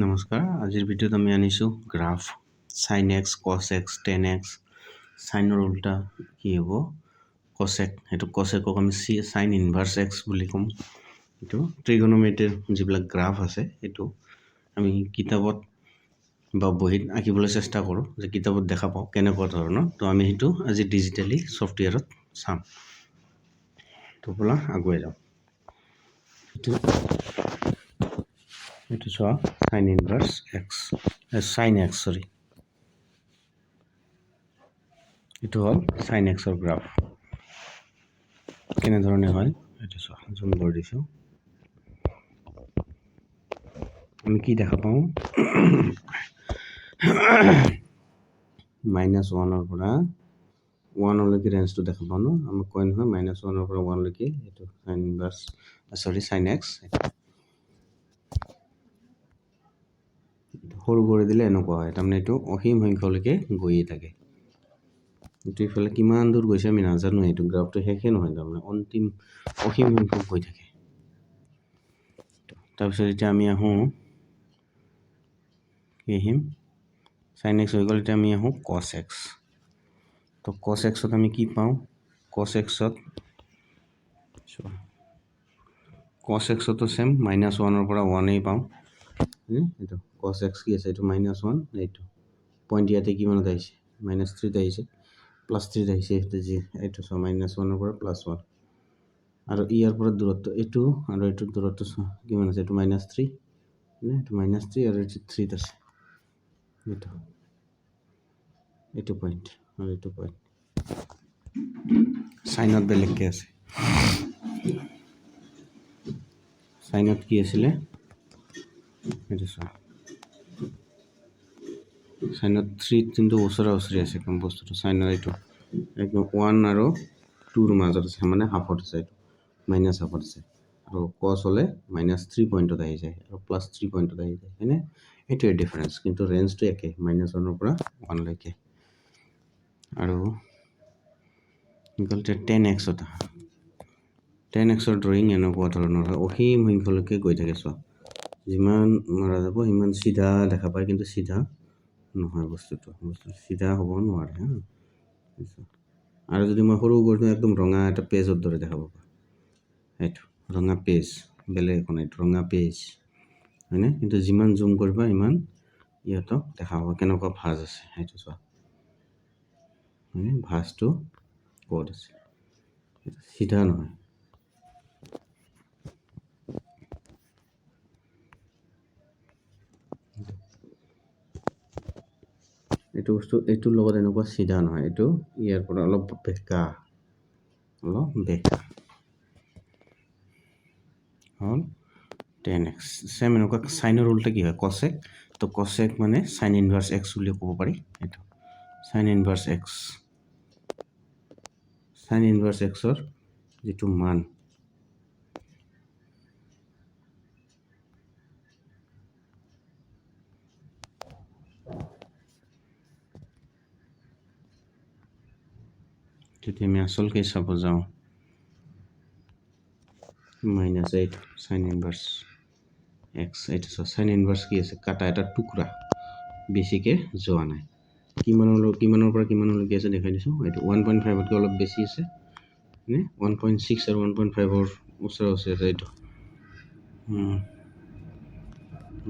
নমস্কাৰ, আজিৰ ভিডিঅ'ত আমি আনিছোঁ graph sin x cos x tan x চাইনৰ উল্টা কি হ'ব cosec সেইটো cosecক আমি sin inverse x বুলি ক'ম। এইটো ট্ৰিগনমেট্ৰিৰ যিবিলাক গ্ৰাফ আছে এইটো আমি কিতাপত বা বহীত আঁকিবলৈ চেষ্টা কৰোঁ যে কিতাপত দেখা পাওঁ কেনেকুৱা ধৰণৰ, তো আমি সেইটো আজি ডিজিটেলি ছফ্টৱেৰত চাম। তো ব'লা আগুৱাই যাওঁ। এইটো চোৱা sin inverse x sin x সৰি এইটো হ'ল sin x ৰ গ্ৰাফ কেনেধৰণে হয় এইটো চোৱা জুম কৰি দিছোঁ। আমি কি দেখা পাওঁ -1ৰ পৰা 1লৈকে ৰেঞ্জটো দেখা পাওঁ ন। আমাক কয় নহয় -1ৰ পৰা 1লৈকে এইটো sin inverse sin x সৰু কৰি দিলে এনেকুৱা হয়, তাৰমানে এইটো অসীম সংখ্যলৈকে গৈয়ে থাকে। এইটো ইফালে কিমান দূৰ গৈছে আমি নাজানো, এইটো গ্ৰাফটো শেষে নহয়, তাৰমানে অন্তিম অসীম সংখ্যক গৈ থাকে। তাৰপিছত এতিয়া আমি আহোঁ কি আহিম sin x হৈ গ'ল, এতিয়া আমি আহোঁ cos x। তো cos xত আমি কি পাওঁ cos xত তো চেম -1ৰ পৰা 1 পাওঁ। এইটো cos x কি আছে, এইটো -1, এইটো পইণ্ট ইয়াতে কিমানত আহিছে -3ত আহিছে, +3 আহিছে, এইটো চোৱা -1ৰ পৰা +1 আৰু ইয়াৰ পৰা দূৰত্ব এইটো আৰু এইটোৰ দূৰত্ব কিমান আছে, এইটো -3 এইটো -3 আৰু এইটো 3ত আছে, এইটো পইণ্ট আৰু এইটো পইণ্ট চাইনত বেলেগকৈ আছে। চাইনত কি আছিলে এইটো চোৱা, চাইনত 3 কিন্তু ওচৰা ওচৰি আছে কম বস্তুটো, চাইনৰ এইটো একদম 1 আৰু 2ৰ মাজত আছে, মানে হাফত আছে, এইটো -হাফত আছে আৰু cos হ'লে -3 পইণ্টত আহি যায় আৰু +3 পইণ্টত আহি যায়, হয়নে? এইটোৱে ডিফাৰেঞ্চ, কিন্তু ৰেঞ্জটো একে -1ৰ পৰা 1লৈকে। আৰু tan x tan x ৰ ড্ৰয়িং এনেকুৱা ধৰণৰ হয়, অসীম সংখ্যলৈকে গৈ থাকে। চোৱা যিমান মাৰা যাব সিমান চিধা দেখা পায়, কিন্তু চিধা নহয়, বস্তুটো চিধা হ'ব নোৱাৰে হা। আৰু যদি মই সৰু কৰি দিওঁ একদম ৰঙা এটা পেজৰ দৰে দেখা পাবা, এইটো ৰঙা পেজ, বেলেগ একো নাই, এইটো ৰঙা পেজ হয়নে? কিন্তু যিমান জুম কৰিবা ইমান ইহঁতক দেখা পাবা কেনেকুৱা ভাঁজ আছে, সেইটো চোৱা ভাঁজটো ক'ত আছে, চিধা নহয়। এইটো বস্তু এইটোৰ লগত এনেকুৱা চিধা নহয়, এইটো ইয়াৰ পৰা অলপ বেঁকা হ'ল tan x। চেম এনেকুৱা চাইনৰ উল্টা কি হয় cosec, তো cosec মানে sin inverse x বুলি ক'ব পাৰি। এইটো sin inverse x, sin inverse xৰ যিটো মান যদি আমি আচলকৈ চাব যাওঁ -8 sin inverse x, এইটো চোৱা sin inverse কি আছে, কাটা এটা টুকুৰা, বেছিকৈ যোৱা নাই। কিমানৰ পৰা কিমানলৈকে আছে দেখাই দিছোঁ, এইটো 1.5তকৈ অলপ বেছি আছে, 1.6 আৰু 1.5ৰ ওচৰা ওচৰি আছে। এইটো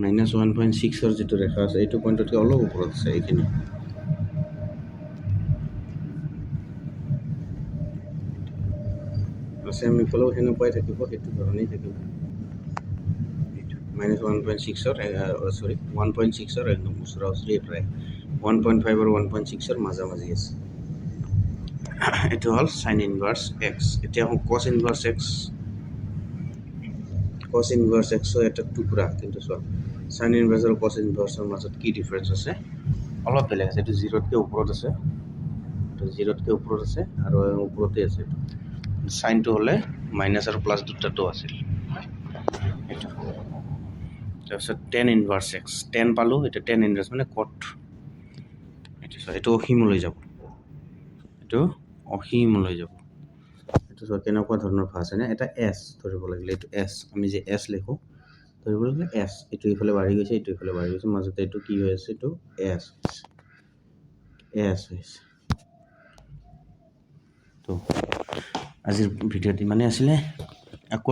-1.6ৰ যিটো ৰেখা আছে এইটো পইণ্টতকৈ অলপ ওপৰত আছে, এইখিনি আছে। আমি ক'লেও সেনেকুৱাই থাকিব, সেইটো ধৰণেই থাকিব। -1.6ৰ একদম ওচৰা ওচৰি, প্ৰায় 1.5 আৰু 1.6ৰ মাজামাজি আছে। এইটো হ'ল sin inverse x। এতিয়া আহোঁ cos inverse x। cos inverse xৰ এটা টুকুৰা, কিন্তু চোৱা sin inverse আৰু cos inverseৰ মাজত কি ডিফাৰেঞ্চ আছে, অলপ বেলেগ আছে। এইটো 0তকৈ ওপৰত আছে, আৰু ওপৰতে আছে। চাইনটো হ'লে মাইনাছ আৰু প্লাছ দুটাটো আছিল। এইটো তাৰপিছত tan inverse x, tan পালোঁ, এতিয়া tan inverse মানে cot। এইটো চোৱা, এইটো অসীমলৈ যাব, এইটো চোৱা কেনেকুৱা ধৰণৰ ভাঁজ হয়নে? এটা S ধৰিব লাগিলে, এইটো S, আমি যে S লিখোঁ, ধৰিব লাগে এছ, এইটো এইফালে বাঢ়ি গৈছে, এইটো এইফালে বাঢ়ি গৈছে, মাজতে এইটো কি হৈ আছে, এইটো এছ হৈছে, এছ হৈছে। তো আজিৰ ভিডিঅ'ত ইমানেই আছিলে। আকৌ